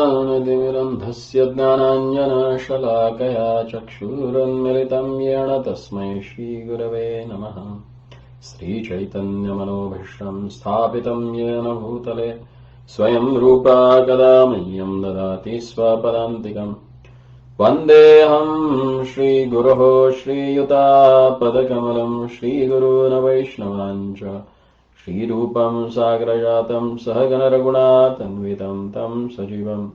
ज्ञानतिमिरन्धस्य ज्ञानाञ्जनशलाकया चक्षुरुन्मिलितं येन तस्मै श्रीगुरवे नमः। श्रीचैतन्यमनोभीष्टं स्थापितं येन भूतले स्वयं रूपा कदा मह्यं ददाति स्वपदान्तिकम्। वन्देऽहं श्रीगुरोः श्रीयुतापदकमलं श्रीगुरून् वैष्णवांश्च श्रीरूपं साग्रजातं सहगणरघुनाथान्वितं तं सजीवं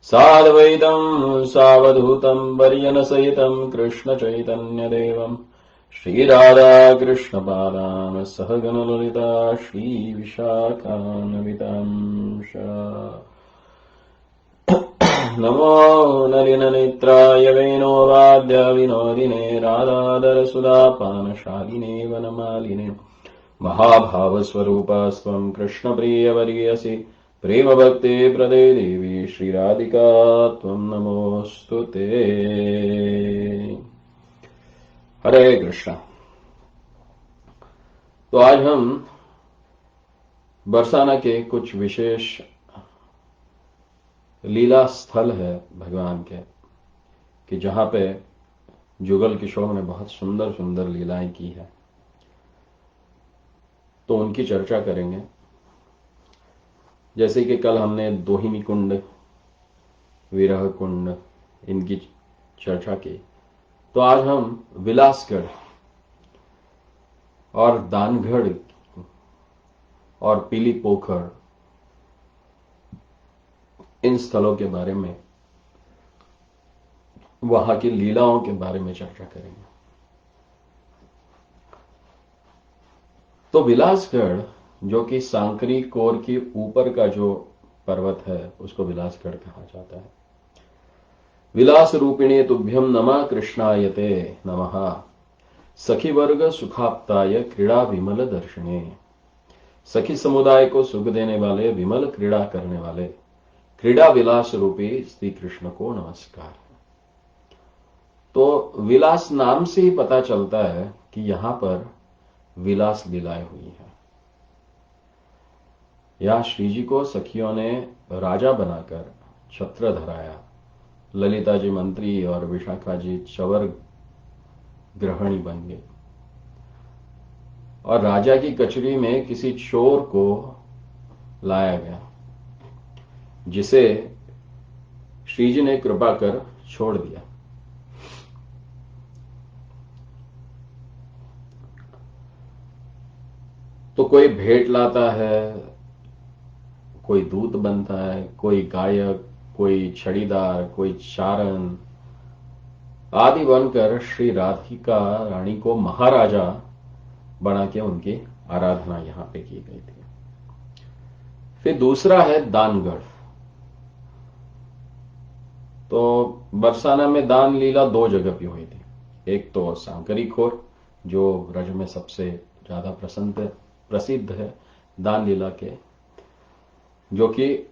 साद्वैतं सावधूतं पर्यनसहितं कृष्णचैतन्यदेवं श्रीराधाकृष्णपादान् सहगणललिता श्रीविशाखान्वितांश्च। नमो नलिननेत्राय वेणोवाद्यविनोदिने राधाधरसुधापानशालिने वनमालिने महाभावस्वरूपास्त्वं कृष्णप्रियवर्यसि प्रेमभक्ति प्रदे देवी श्रीराधिका त्वं नमोऽस्तु ते। हरे कृष्णा। तो आज हम बरसाना के कुछ विशेष लीला स्थल है भगवान के कि जहां पे जुगल किशोर ने बहुत सुंदर सुंदर लीलाएं की है, तो उनकी चर्चा करेंगे। जैसे कि कल हमने दोहिनी कुंड, विरह कुंड, इनकी चर्चा की, तो आज हम विलासगढ़ और दानगढ़ और पीली पोखर, इन स्थलों के बारे में, वहां की लीलाओं के बारे में चर्चा करेंगे। तो विलासगढ़, जो कि सांकरी कोर के ऊपर का जो पर्वत है, उसको विलासगढ़ कहा जाता है। विलास रूपिणे तुभ्यम नमः कृष्णायते नमः, सखी वर्ग सुखाप्ताय क्रीड़ा विमल दर्शने। सखी समुदाय को सुख देने वाले, विमल क्रीड़ा करने वाले, क्रीड़ा विलास रूपी श्री कृष्ण को नमस्कार। तो विलास नाम से ही पता चलता है कि यहां पर विलास लीलाएं हुई है। यहां श्री जी को सखियों ने राजा बनाकर छत्र धराया। ललिता जी मंत्री और विशाखा जी चवर गृहिणी बन गई, और राजा की कचरी में किसी चोर को लाया गया, जिसे श्री जी ने कृपा कर छोड़ दिया। तो कोई भेंट लाता है, कोई दूत बनता है, कोई गायक, कोई छड़ीदार, कोई चारण आदि बनकर श्री राधिका रानी को महाराजा बना के उनकी आराधना यहां पे की गई थी। फिर दूसरा है दानगढ़। तो बरसाना में दान लीला दो जगह पे हुई थी। एक तो सांकरी खोर, जो ब्रज में सबसे ज्यादा प्रसिद्ध है दान लीला के, जो कि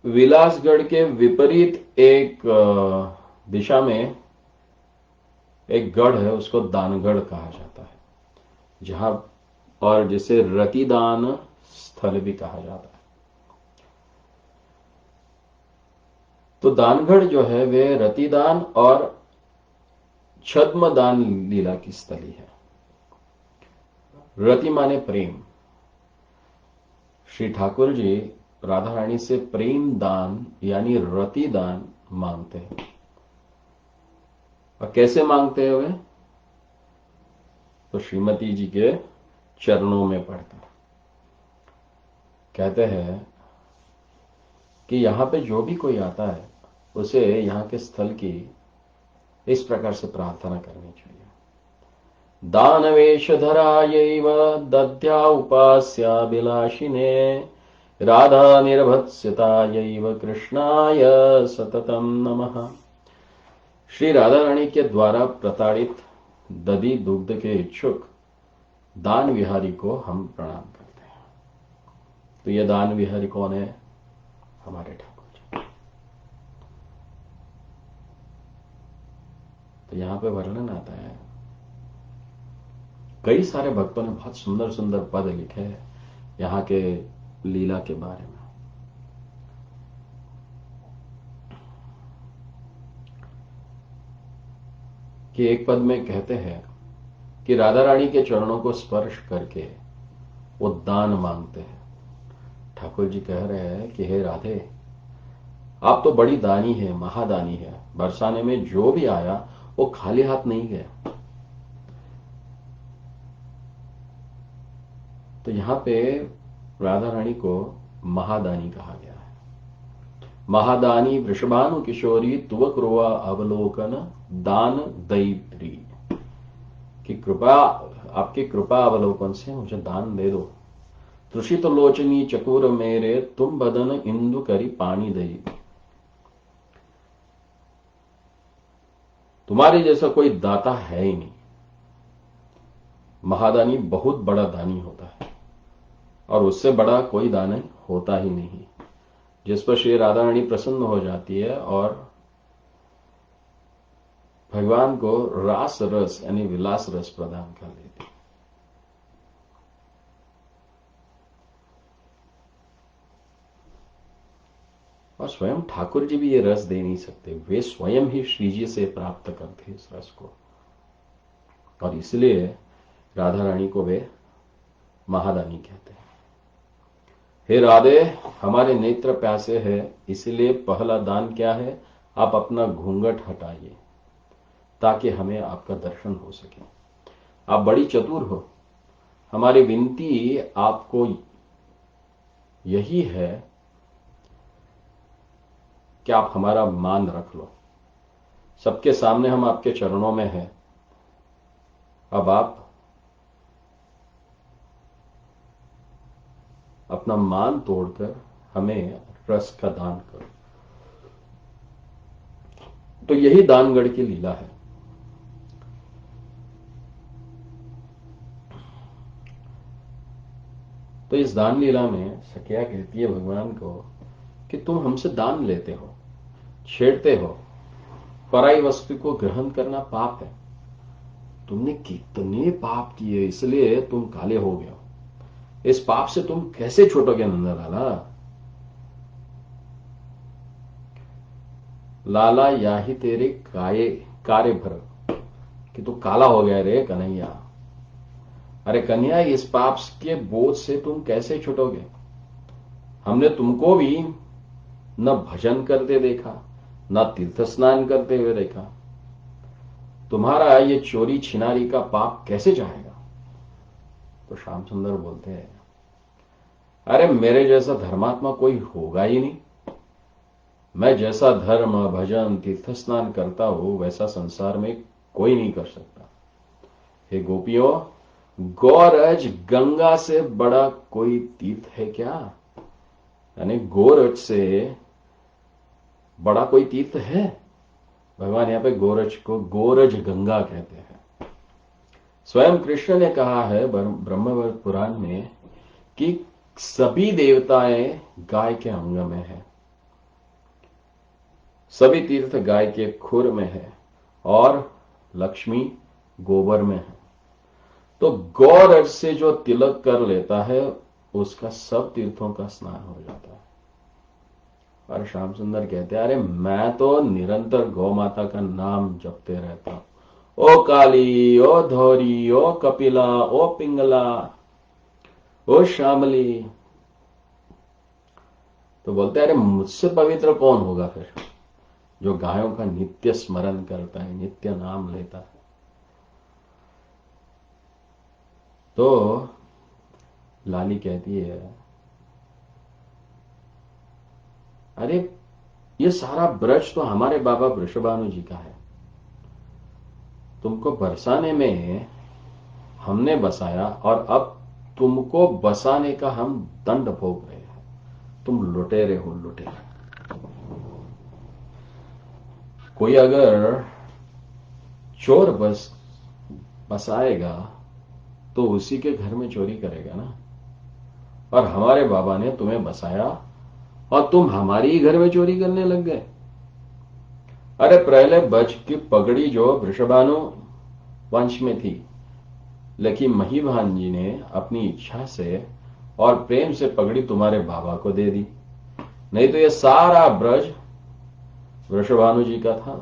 विलासगढ़ के विपरीत एक दिशा में एक गढ़ है, उसको दानगढ़ कहा जाता है, जहां और जिसे रतिदान स्थल भी कहा जाता है। तो दानगढ़ जो है वे रतिदान और छद्मदान लीला की स्थली है। रति माने प्रेम। श्री ठाकुर जी राधा रानी से प्रेम दान यानी रति दान मांगते हैं। और कैसे मांगते हैं वे? तो श्रीमती जी के चरणों में पड़कर कहते हैं कि यहां पे जो भी कोई आता है उसे यहां के स्थल की इस प्रकार से प्रार्थना करनी चाहिए। दानवेशधरायैव दद्या उपास्याभिलाषिने राधा निर्भत्स्यतायैव कृष्णाय सततम नमः। श्री राधा रानी के द्वारा प्रताड़ित दधि दुग्ध के इच्छुक दान विहारी को हम प्रणाम करते हैं। तो यह दान विहारी कौन है? हमारे ठाकुर जी। तो यहां पे वर्णन आता है, कई सारे भक्तों ने बहुत सुंदर सुंदर पद लिखे हैं यहां के लीला के बारे में। कि एक पद में कहते हैं कि राधा रानी के चरणों को स्पर्श करके वो दान मांगते हैं। ठाकुर जी कह रहे हैं कि हे राधे, आप तो बड़ी दानी है, महादानी है। बरसाने में जो भी आया वो खाली हाथ नहीं गया। तो यहां पे राधा रानी को महादानी कहा गया है। महादानी वृषभानु किशोरी तुव कृपा अवलोकन दान दैत्री, कि कृपा, आपकी कृपा अवलोकन से मुझे दान दे दो। त्रुषित लोचनी चकोर मेरे तुम बदन इंदु करी पानी दई। तुम्हारे जैसा कोई दाता है ही नहीं। महादानी बहुत बड़ा दानी होता है और उससे बड़ा कोई दानी होता ही नहीं, जिस पर श्री राधा रानी प्रसन्न हो जाती है और भगवान को रास रस यानी विलास रस प्रदान कर देती है। और स्वयं ठाकुर जी भी ये रस दे नहीं सकते, वे स्वयं ही श्री जी से प्राप्त करते इस रस को, और इसलिए राधा रानी को वे महादानी कहते हैं। हे राधे, हमारे नेत्र प्यासे है, इसलिए पहला दान क्या है, आप अपना घूंघट हटाइए ताकि हमें आपका दर्शन हो सके। आप बड़ी चतुर हो, हमारी विनती आपको यही है कि आप हमारा मान रख लो। सबके सामने हम आपके चरणों में हैं, अब आप अपना मान तोड़कर हमें रस का दान करो। तो यही दानगढ़ की लीला है। तो इस दान लीला में सखिया कहती है भगवान को कि तुम हमसे दान लेते हो, छेड़ते हो, पराई वस्तु को ग्रहण करना पाप है। तुमने कितने पाप किए, इसलिए तुम काले हो गए हो। इस पाप से तुम कैसे छूटोगे नंदलाला? लाला याही तेरे कार्य भर, कि तू काला हो गया रे कन्हैया। अरे कन्हैया, इस पाप के बोझ से तुम कैसे छूटोगे? हमने तुमको भी न भजन करते देखा, न तीर्थ स्नान करते हुए देखा। तुम्हारा ये चोरी छिनारी का पाप कैसे जाएगा? तो श्याम सुंदर बोलते हैं, अरे मेरे जैसा धर्मात्मा कोई होगा ही नहीं। मैं जैसा धर्म भजन तीर्थ स्नान करता हूं वैसा संसार में कोई नहीं कर सकता। हे गोपियों, गोरज गंगा से बड़ा कोई तीर्थ है क्या? यानी गोरज से बड़ा कोई तीर्थ है? भगवान यहां पे गोरज को गोरज गंगा कहते हैं। स्वयं कृष्ण ने कहा है ब्रह्म पुराण में कि सभी देवताएं गाय के अंग में है, सभी तीर्थ गाय के खुर में है और लक्ष्मी गोबर में है। तो गौरज से जो तिलक कर लेता है उसका सब तीर्थों का स्नान हो जाता है। और श्याम सुंदर कहते हैं, अरे मैं तो निरंतर गौ माता का नाम जपते रहता हूं। ओ काली, ओ धौरी, ओ कपिला, ओ पिंगला, ओ श्यामली। तो बोलते हैं, अरे मुझसे पवित्र कौन होगा फिर, जो गायों का नित्य स्मरण करता है, नित्य नाम लेता है। तो लाली कहती है, अरे ये सारा ब्रज तो हमारे बाबा वृषभानु जी का है। तुमको बरसाने में हमने बसाया और अब तुमको बसाने का हम दंड भोग रहे हैं। तुम लुटेरे हो, लुटेरे। कोई अगर चोर बसाएगा तो उसी के घर में चोरी करेगा ना। और हमारे बाबा ने तुम्हें बसाया और तुम हमारी ही घर में चोरी करने लग गए। अरे पहले बज की पगड़ी जो वृषभानु वंश में थी, लेकिन महिभान जी ने अपनी इच्छा से और प्रेम से पगड़ी तुम्हारे बाबा को दे दी, नहीं तो यह सारा ब्रज वृषभानु जी का था।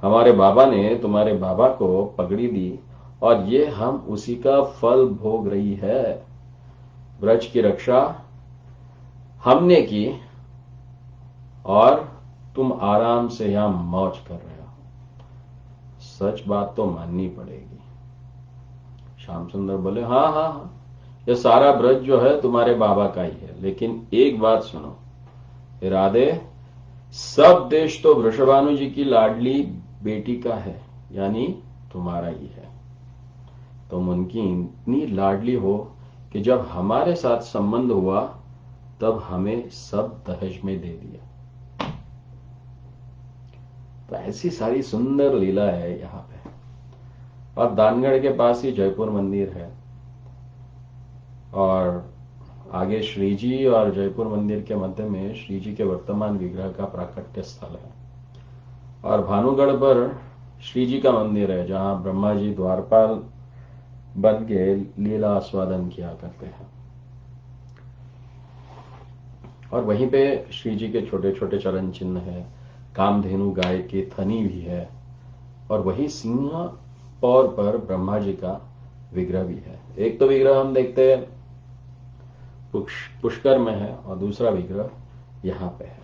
हमारे बाबा ने तुम्हारे बाबा को पगड़ी दी और ये हम उसी का फल भोग रही है। ब्रज की रक्षा हमने की और तुम आराम से यहां मौज कर रहे हो। सच बात तो माननी पड़ेगी। श्याम सुंदर बोले, हाँ हाँ हाँ, ये सारा ब्रज जो है तुम्हारे बाबा का ही है, लेकिन एक बात सुनो राधे, सब देश तो वृषभानु जी की लाडली बेटी का है, यानी तुम्हारा ही है। तुम उनकी इतनी लाडली हो कि जब हमारे साथ संबंध हुआ तब हमें सब दहेज में दे दिया। तो ऐसी सारी सुंदर लीला है यहां पे। और दानगढ़ के पास ही जयपुर मंदिर है और आगे श्रीजी और जयपुर मंदिर के मध्य में श्रीजी के वर्तमान विग्रह का प्राकट्य स्थल है। और भानुगढ़ पर श्रीजी का मंदिर है जहां ब्रह्मा जी द्वारपाल बन के लीला आस्वादन किया करते हैं। और वहीं पे श्रीजी के छोटे छोटे चरण चिन्ह है, कामधेनु गाय की थनी भी है और वही सिंह पौर पर ब्रह्मा जी का विग्रह भी है। एक तो विग्रह हम देखते हैं पुष्कर में है और दूसरा विग्रह यहां पे है।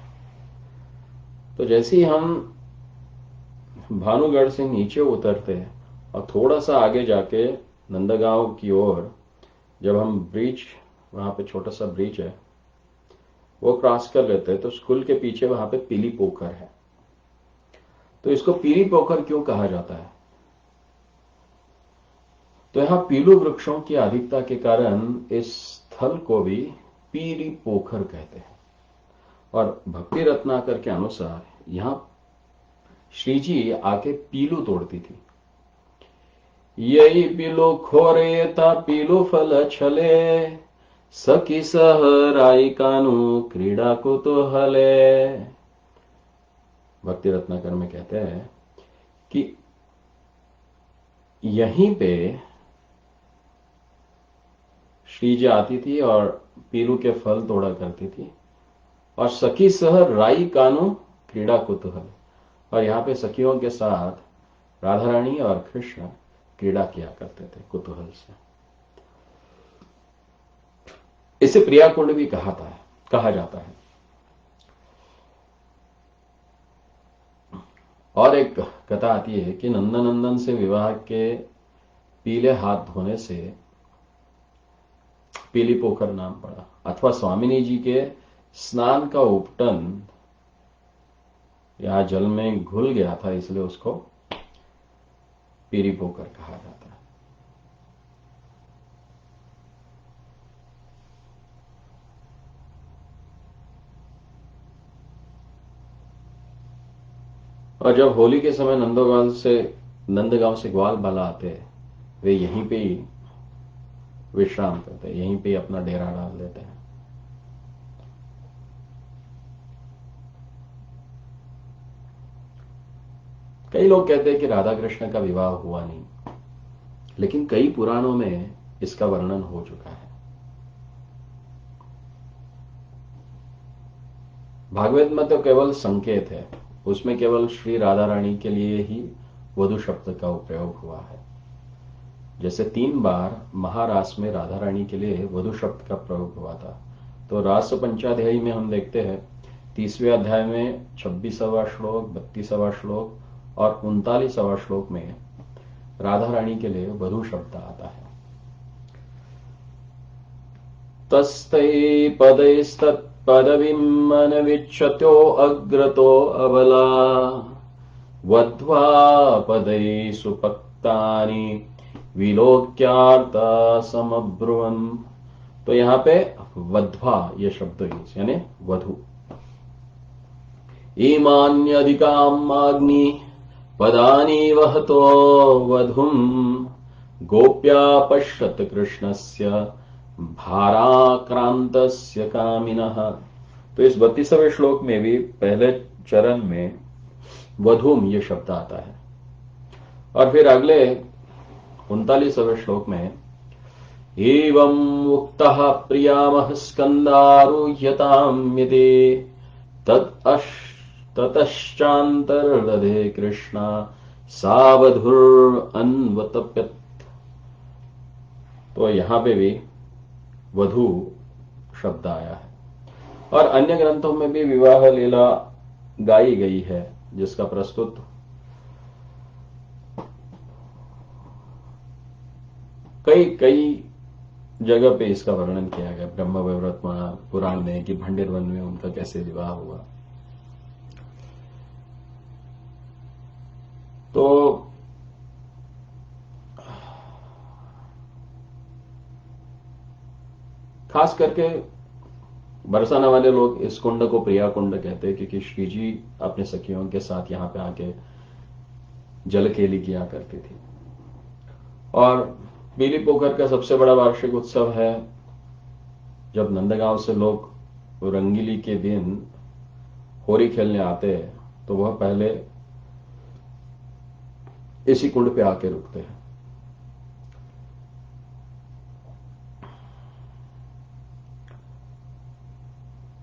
तो जैसे ही हम भानुगढ़ से नीचे उतरते हैं और थोड़ा सा आगे जाके नंदगांव की ओर जब हम ब्रिज, वहां पे छोटा सा ब्रिज है, वो क्रॉस कर लेते हैं तो स्कूल के पीछे वहां पे पीली पोखर है। तो इसको पीली पोखर क्यों कहा जाता है? तो यहां पीलू वृक्षों की अधिकता के कारण इस स्थल को भी पीली पोखर कहते हैं। और भक्ति रत्नाकर के अनुसार यहां श्रीजी आके पीलू तोड़ती थी। यही पीलू खोरे ता पीलू फल छले, सखी सहराई कानू क्रीड़ा कुतूहले। भक्ति रत्नाकर में कहते हैं कि यहीं पे श्रीजी आती थी और पीलू के फल तोड़ा करती थी और सखी सह राई कानू क्रीड़ा कुतूहल, और यहां पे सखियों के साथ राधा रानी और कृष्ण क्रीड़ा किया करते थे कुतूहल से। इसे प्रिया कुंड भी कहा जाता है। और एक कथा आती है कि नंदनंदन से विवाह के पीले हाथ धोने से पीली पोखर नाम पड़ा, अथवा स्वामिनी जी के स्नान का उपटन यहां जल में घुल गया था, इसलिए उसको पीली पोखर कहा जाता है। और जब होली के समय नंदगांव से ग्वाल बाला आते, वे यहीं पे ही विश्राम करते, यहीं पे अपना डेरा डाल देते हैं। कई लोग कहते हैं कि राधा कृष्ण का विवाह हुआ नहीं, लेकिन कई पुराणों में इसका वर्णन हो चुका है। भागवत में तो केवल संकेत है, उसमें केवल श्री राधा रानी के लिए ही वधु शब्द का उपयोग हुआ है। जैसे 3 बार महारास में राधा रानी के लिए वधु शब्द का प्रयोग हुआ था। तो रास पंचाध्यायी में हम देखते हैं 30वें अध्याय में 26वां श्लोक, 32वां श्लोक और 39वां श्लोक में राधा रानी के लिए वधु शब्द आता है। तस्तै पदैस्तत्पदविमनविच्छतो अग्रतो अबला वध्वा पदै सुपक्तानि विलोक्यार्ता समब्रुवन्। तो यहां पे वध्वा ये शब्द यूज, यानी वधु। ईमान्यधिकामाग्नि पदानि वहतो वधुम् गोप्या पश्यत कृष्णस्य भाराक्रांतस्य कामिनः। तो इस 32वें श्लोक में भी पहले चरण में वधुम ये शब्द आता है और फिर अगले 39वें श्लोक में एवं उक्तः प्रियामः स्कन्दारूह्यताम् यदि ततश्चान्तर्दधे कृष्णा सावधुरन्वतप्यत। तो यहां पे भी वधु शब्द आया है और अन्य ग्रंथों में भी विवाह लीला गाई गई है, जिसका प्रस्तुत कई कई जगह पे इसका वर्णन किया गया। ब्रह्म वैवर्त पुराण में कि भंडेर वन में उनका कैसे विवाह हुआ। तो खास करके बरसाना वाले लोग इस कुंड को प्रिया कुंड कहते हैं, क्योंकि श्री जी अपने सखियों के साथ यहां पे आके जलखेली किया करती थी। और पीली पोखर का सबसे बड़ा वार्षिक उत्सव है जब नंदगांव से लोग रंगीली के दिन होली खेलने आते हैं, तो वह पहले इसी कुंड पे आके रुकते हैं।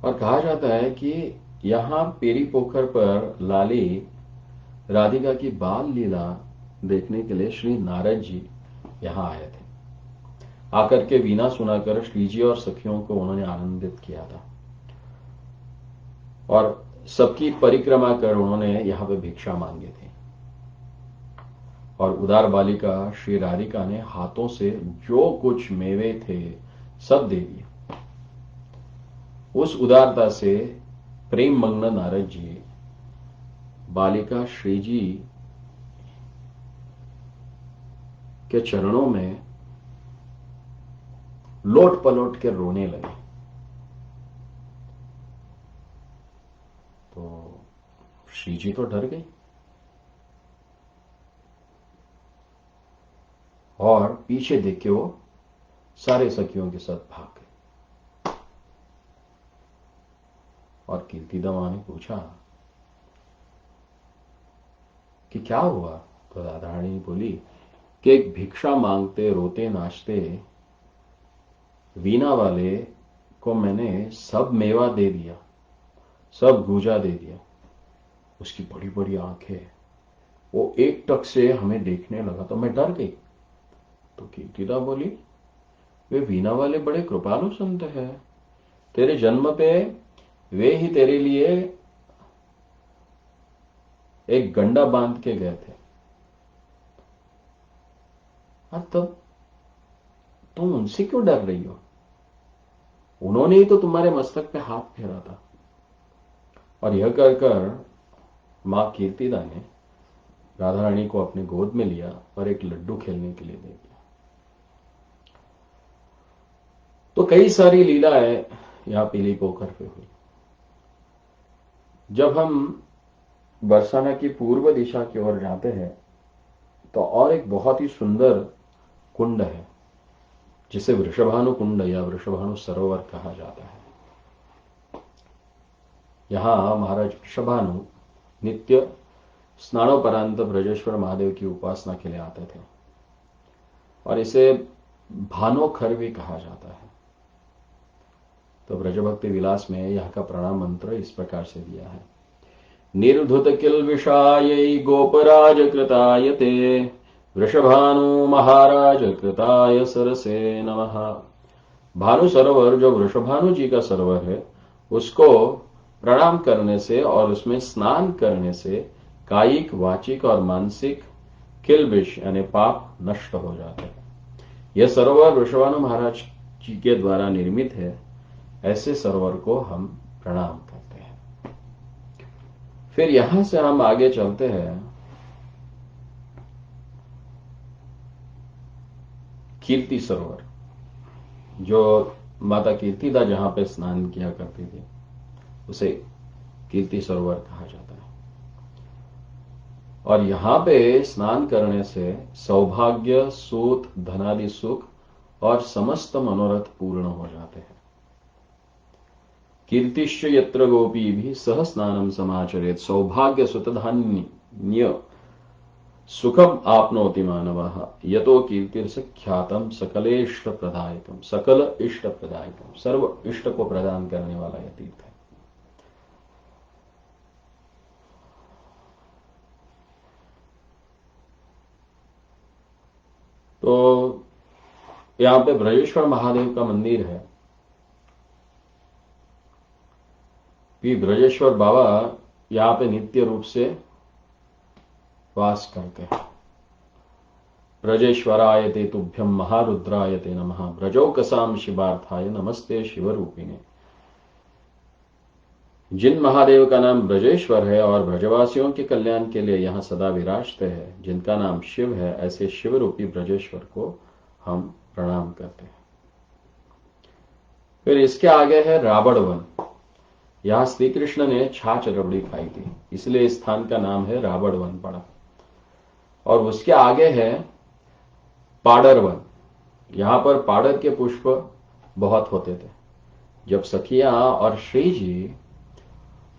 और कहा जाता है कि यहां पेरी पोखर पर लाली राधिका की बाल लीला देखने के लिए श्री नारद जी यहां आए थे। आकर के वीणा सुनाकर श्री जी और सखियों को उन्होंने आनंदित किया था और सबकी परिक्रमा कर उन्होंने यहां पे भिक्षा मांगी थी। और उदार बालिका श्री राधिका ने हाथों से जो कुछ मेवे थे सब दे दिए। उस उदारता से प्रेम मग्न नारद जी बालिका श्री जी के चरणों में लोट पलोट के रोने लगे। तो श्री जी तो डर गई और पीछे देख के वो सारे सखियों के साथ भाग गए। और कीर्तिदा मां ने पूछा कि क्या हुआ। तो राधा रानी बोली कि एक भिक्षा मांगते रोते नाचते वीणा वाले को मैंने सब मेवा दे दिया, सब गूजा दे दिया। उसकी बड़ी बड़ी आंखें, वो एक टक से हमें देखने लगा तो मैं डर गई। तो कीर्तिदा बोली वे वीणा वाले बड़े कृपालु संत हैं, तेरे जन्म पे वे ही तेरे लिए एक गंडा बांध के गए थे, और तब तुम उनसे क्यों डर रही हो? उन्होंने ही तो तुम्हारे मस्तक पे हाथ फेरा था। और यह कहकर मां कीर्तिदा ने राधा रानी को अपने गोद में लिया और एक लड्डू खेलने के लिए दे दिया। तो कई सारी लीलाएं यहां पीली पोखर पे हुई। जब हम बरसाना की पूर्व दिशा की ओर जाते हैं तो और एक बहुत ही सुंदर कुंड है जिसे वृषभानु कुंड या वृषभानु सरोवर कहा जाता है। यहां महाराज वृषभानु नित्य स्नानोपरांत ब्रजेश्वर महादेव की उपासना के लिए आते थे और इसे भानोखर भी कहा जाता है। तो ब्रजभक्ति विलास में यह का प्रणाम मंत्र इस प्रकार से दिया है। निर्धुत किल विषायै गोपराज कृताय ते वृषभानु महाराज कृताय सरसे नमः। भानु सरोवर जो वृषभानु जी का सरोवर है, उसको प्रणाम करने से और उसमें स्नान करने से कायिक, वाचिक और मानसिक किल विष यानी पाप नष्ट हो जाते हैं। यह सरोवर वृषभानु महाराज जी के द्वारा निर्मित है। ऐसे सरोवर को हम प्रणाम करते हैं। फिर यहां से हम आगे चलते हैं कीर्ति सरोवर, जो माता कीर्तिदा जहां पे स्नान किया करती थी उसे कीर्ति सरोवर कहा जाता है। और यहां पे स्नान करने से सौभाग्य, सूत, धनादि सुख और समस्त मनोरथ पूर्ण हो जाते हैं। कीर्तिश्च यत्र गोपी भी सह स्नानम समाचरेत सौभाग्य सुत धान्य सुखम आपनोति मानवः यतो कीर्तिर्स ख्यातम सकलेष्ट प्रदायकम। सकल इष्ट प्रदायकम, सर्व इष्ट को प्रदान करने वाला यह तीर्थ है। तो यहां पे ब्रजेश्वर महादेव का मंदिर है कि ब्रजेश्वर बाबा यहां पे नित्य रूप से वास करते हैं। ब्रजेश्वराय ते तुभ्यम महारुद्राय ते नमः, ब्रजौकसाम शिवार्थाय नमस्ते शिवरूपिणे। जिन महादेव का नाम ब्रजेश्वर है और ब्रजवासियों के कल्याण के लिए यहां सदा विराजते हैं, जिनका नाम शिव है, ऐसे शिव रूपी ब्रजेश्वर को हम प्रणाम करते हैं। फिर इसके आगे है रावण वन। यहां श्री कृष्ण ने छाछ रबड़ी खाई थी, इसलिए इस स्थान का नाम है रावण वन पड़ा। और उसके आगे है पाडर वन। यहां पर पाडर के पुष्प बहुत होते थे। जब सखियां और श्री जी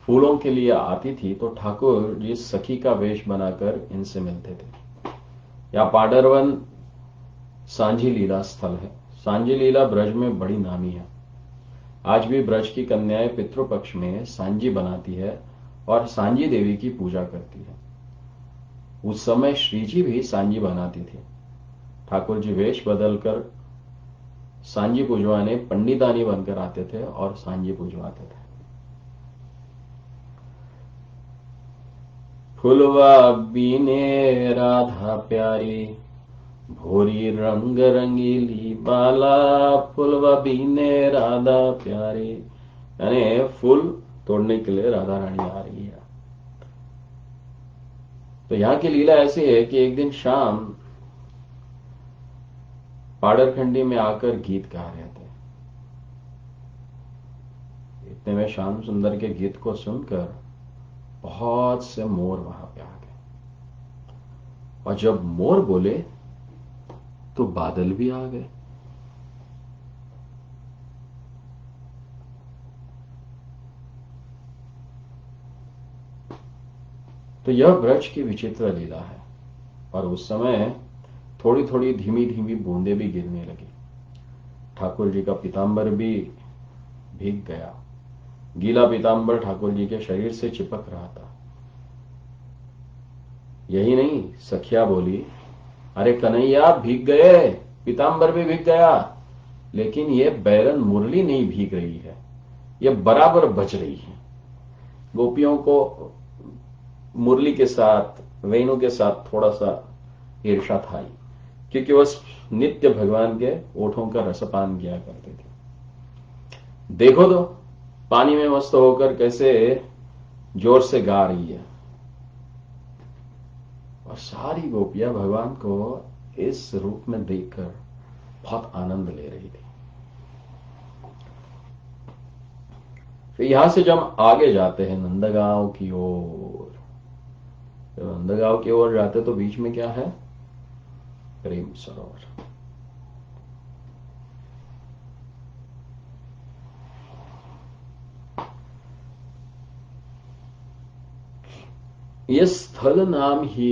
फूलों के लिए आती थी तो ठाकुर जी सखी का वेश बनाकर इनसे मिलते थे। यह पाडर वन सांझी लीला स्थल है। सांझी लीला ब्रज में बड़ी नामी है। आज भी ब्रज की कन्याएं पितृपक्ष में सांझी बनाती है और सांझी देवी की पूजा करती है। उस समय श्रीजी भी सांझी बनाती थी। ठाकुर जी वेश बदलकर सांझी पूजवाने पंडितानी बनकर आते थे और सांझी पूजवाते थे। फुलवा बीने राधा प्यारी, भोरी रंग रंगीली बाला, फुलवा बीने राधा प्यारी। यानी फूल तोड़ने के लिए राधा रानी आ रही है। तो यहां की लीला ऐसी है कि एक दिन शाम पाड़रखंडी में आकर गीत गा रहे थे। इतने में श्याम सुंदर के गीत को सुनकर बहुत से मोर वहां पे आ गए, और जब मोर बोले तो बादल भी आ गए। तो यह ब्रज की विचित्र लीला है। और उस समय थोड़ी थोड़ी धीमी धीमी बूंदें भी गिरने लगी। ठाकुर जी का पीतांबर भी भीग गया। गीला पीतांबर ठाकुर जी के शरीर से चिपक रहा था। यही नहीं, सखिया बोली, अरे कन्हैया भीग गए, पीतांबर भी भीग गया, लेकिन ये बैरन मुरली नहीं भीग रही है, ये बराबर बच रही है। गोपियों को मुरली के साथ, वेणु के साथ थोड़ा सा ईर्षा था, क्योंकि वह नित्य भगवान के ओठों का रसपान किया करते थे। देखो तो पानी में मस्त होकर कैसे जोर से गा रही है। और सारी गोपियां भगवान को इस रूप में देखकर बहुत आनंद ले रही थी। फिर यहां से जब आगे जाते हैं नंदगांव की ओर, नंदगांव की ओर जाते तो बीच में क्या है? प्रेम सरोवर। यह स्थल नाम ही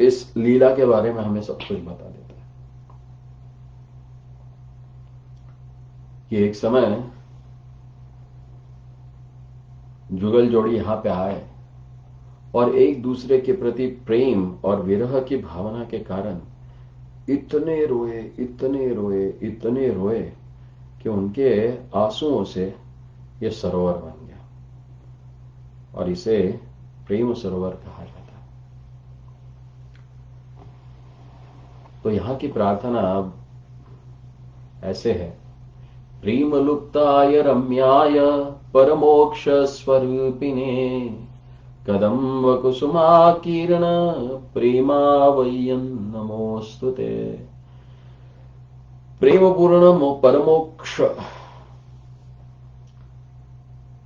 इस लीला के बारे में हमें सब कुछ बता देता है कि एक समय जुगल जोड़ी यहां पे आए और एक दूसरे के प्रति प्रेम और विरह की भावना के कारण इतने रोए, इतने रोए, इतने रोए कि उनके आंसुओं से यह सरोवर बन गया, और इसे प्रेम सरोवर कहा जाता है। तो यहां की प्रार्थना ऐसे है, प्रेम लुप्ताय रम्याय परमोक्ष स्वरूपिणे, कदम्ब कुसुमाकीर्ण प्रेमावय्यं नमोस्तुते। प्रेमपूर्ण परमोक्ष,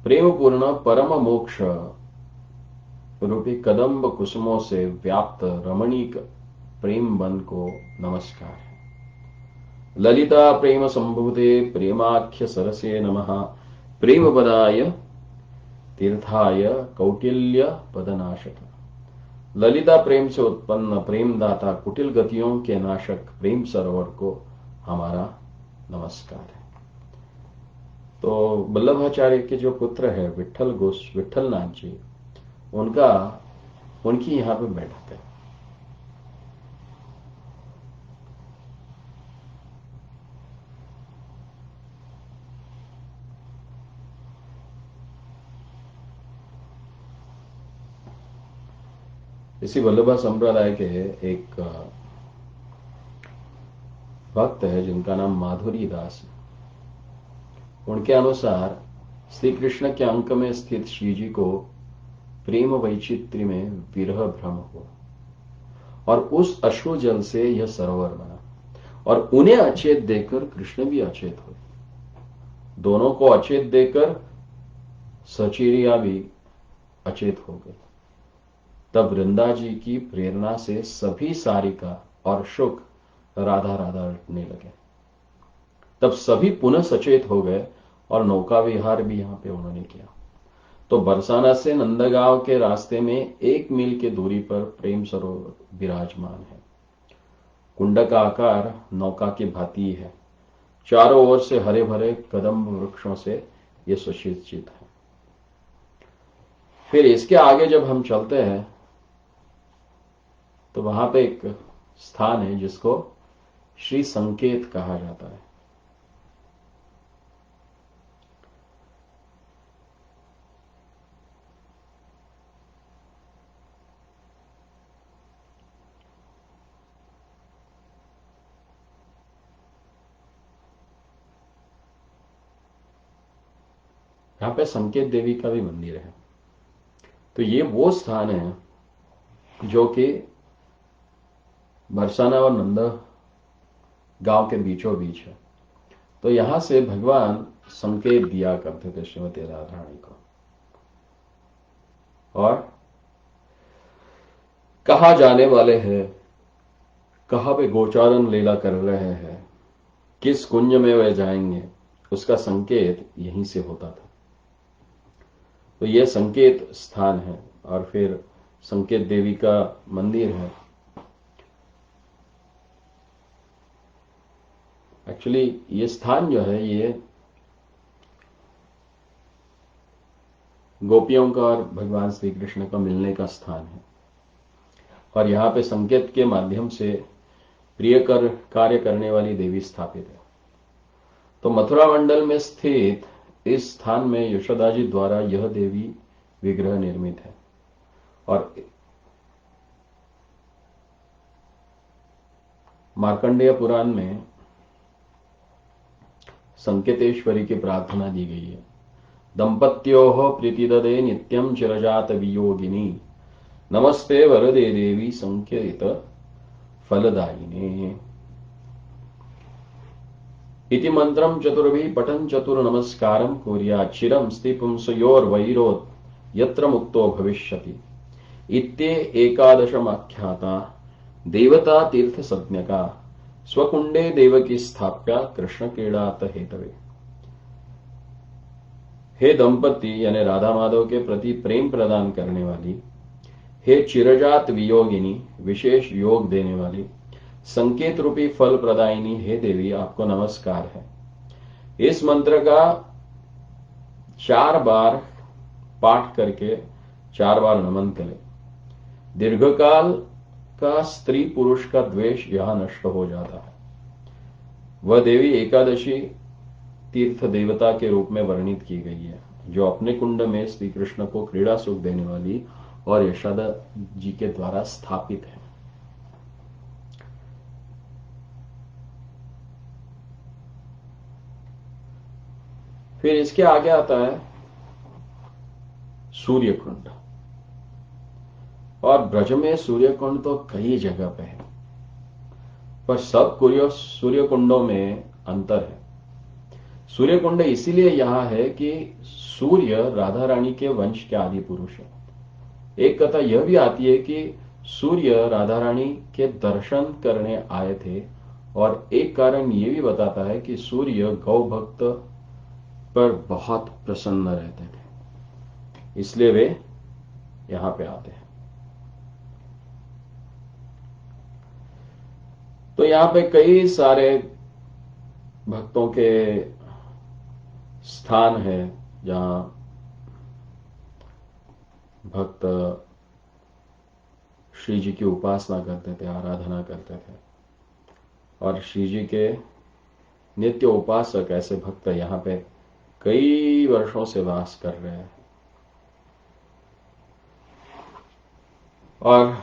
प्रेमपूर्ण परम मोक्ष रूपी कदम्ब कुसुमों से व्याप्त रमणीक प्रेम बन को नमस्कार है। ललिता प्रेम संभूते प्रेमाख्य सरसे नमः, प्रेम पदाय तीर्थाय कौटिल्य पदनाशक। ललिता प्रेम से उत्पन्न प्रेमदाता कुटिल गतियों के नाशक प्रेम सरोवर को हमारा नमस्कार है। तो वल्लभाचार्य के जो पुत्र है विठ्ठलनाथ जी, उनकी यहां पे बैठक है। इसी वल्लभा संप्रदाय के एक भक्त है जिनका नाम माधुरी दास है। उनके अनुसार श्री कृष्ण के अंक में स्थित श्री जी को प्रेम वैचित्र्य में विरह भ्रम हुआ और उस अश्रु जल से यह सरोवर बना और उन्हें अचेत देकर कृष्ण भी अचेत हुए। दोनों को अचेत देकर सचेरिया भी अचेत हो गए। तब वृंदा जी की प्रेरणा से सभी सारिका और शुक राधा राधा रटने लगे। तब सभी पुनः सचेत हो गए और नौका विहार भी यहां पे उन्होंने किया। तो बरसाना से नंदगांव के रास्ते में 1 मील की दूरी पर प्रेम सरोवर विराजमान है। कुंड का आकार नौका की भांति है। चारों ओर से हरे भरे कदम्ब वृक्षों से यह सुसज्जित है। फिर इसके आगे जब हम चलते हैं तो वहां पे एक स्थान है जिसको श्री संकेत कहा जाता है। यहां पे संकेत देवी का भी मंदिर है। तो ये वो स्थान है जो कि बरसाना और नंद गांव के बीचों बीच है। तो यहां से भगवान संकेत दिया करते थे श्रीमती राधा रानी को। और कहा जाने वाले हैं, कहां पे गोचारण लीला कर रहे हैं, किस कुंज में वे जाएंगे, उसका संकेत यहीं से होता था। तो यह संकेत स्थान है। और फिर संकेत देवी का मंदिर है। एक्चुअली ये स्थान जो है ये गोपियों का और भगवान श्री कृष्ण का मिलने का स्थान है। और यहां पे संकेत के माध्यम से प्रिय कर कार्य करने वाली देवी स्थापित है। तो मथुरा मंडल में स्थित इस स्थान में यशोदा जी द्वारा यह देवी विग्रह निर्मित है। और मार्कंडेय पुराण में संकेतेश्वरी की प्रार्थना दी गई है। दंपत्योः प्रीतिददे नित्यं चिरजात वियोगिनी, नमस्ते वरदे देवी संकेत फलदायिने। इति मंत्रं चतुर्भिः पठन् चतुर्नमस्कारं कुर्यात् चिरं स्थिपुंसयोर्वैरोत् यत्र मुक्तो भविष्यति। इत्ये एकादशमाख्याता देवता तीर्थ संज्ञका स्वकुंडे देवकी स्थाप्या कृष्ण क्रीड़ात हेतवे। हे दंपति यानी राधा माधव के प्रति प्रेम प्रदान करने वाली, हे चिरजात वियोगिनी विशेष योग देने वाली, संकेत रूपी फल प्रदायिनी हे देवी आपको नमस्कार है। इस मंत्र का 4 बार पाठ करके 4 बार नमन करें। दीर्घकाल का स्त्री पुरुष का द्वेष यहां नष्ट हो जाता है। वह देवी एकादशी तीर्थ देवता के रूप में वर्णित की गई है, जो अपने कुंड में श्री कृष्ण को क्रीड़ा सुख देने वाली और यशोदा जी के द्वारा स्थापित है। फिर इसके आगे आता है सूर्य कुंड। और ब्रज में सूर्य कुंड तो कई जगह पे है, पर सब सूर्य कुंडों में अंतर है। सूर्य कुंड इसीलिए यहां है कि सूर्य राधा रानी के वंश के आदि पुरुष है। एक कथा यह भी आती है कि सूर्य राधा रानी के दर्शन करने आए थे। और एक कारण यह भी बताता है कि सूर्य गौ भक्त पर बहुत प्रसन्न रहते थे, इसलिए वे यहां पे आते हैं। तो यहां पे कई सारे भक्तों के स्थान है जहां भक्त श्री जी की उपासना करते थे, आराधना करते थे। और श्री जी के नित्य उपासक ऐसे भक्त यहां पे कई वर्षों से वास कर रहे हैं। और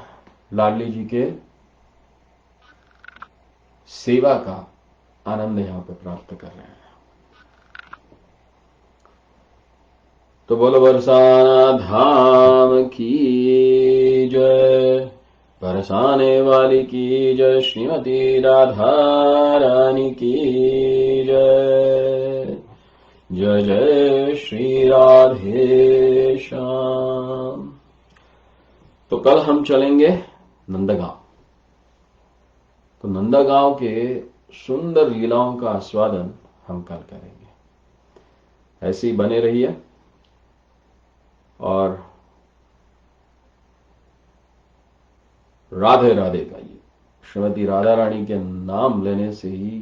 लाडली जी के सेवा का आनंद यहां पे प्राप्त कर रहे हैं। तो बोलो बरसाना धाम की जय, बरसाने वाली की जय, श्रीमती राधा रानी की जय। जय जय श्री राधे श्याम। तो कल हम चलेंगे नंदगांव। तो नंदगांव के सुंदर लीलाओं का आस्वादन हम कल करेंगे। ऐसे ही बने रहिए और राधे राधे गाइए। श्रीमती राधा रानी के नाम लेने से ही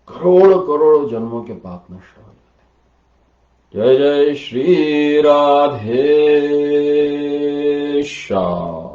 करोड़ों करोड़ों जन्मों के पाप नष्ट हो जाते। जय जय श्री राधे श्याम।